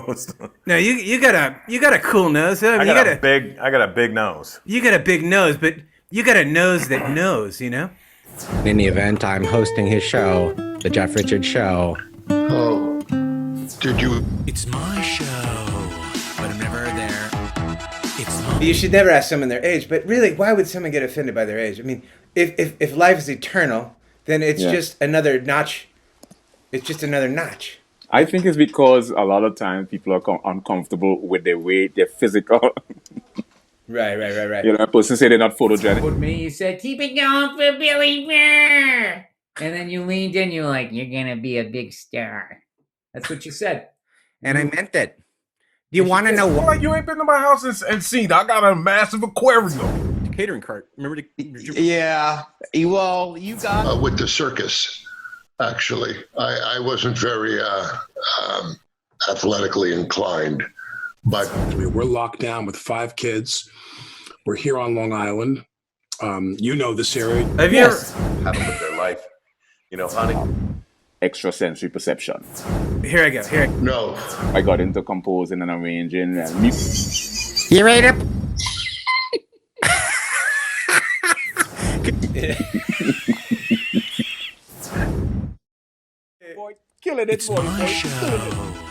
nose. No, you got a cool nose. I got a big nose. You got a big nose, but you got a nose that knows, you know? In the event, I'm hosting his show, The Jeff Richards Show. Oh, did you? It's my show, but I'm never there. It's my... You should never ask someone their age, but really, why would someone get offended by their age? I mean, if life is eternal, then it's just another notch. It's just another notch. I think it's because a lot of times people are uncomfortable with their weight, their physical. Right. You know, a person say they're not photogenic. With me, you said, keep it going for Billy Bear. And then you leaned in, you were like, you're going to be a big star. That's what you said. And I meant it. Do you want to know what? Like you ain't been to my house and seen. I got a massive aquarium. Catering cart. Remember Yeah. Well, you got... with the circus, actually. I wasn't very athletically inclined. But I mean, we're locked down with 5 kids. We're here on Long Island. You know this area. Have you ever How to live their life. You know, honey. Extrasensory perception. Here I go. no, I got into composing and arranging and You ready to... boy, killing it, It's my show.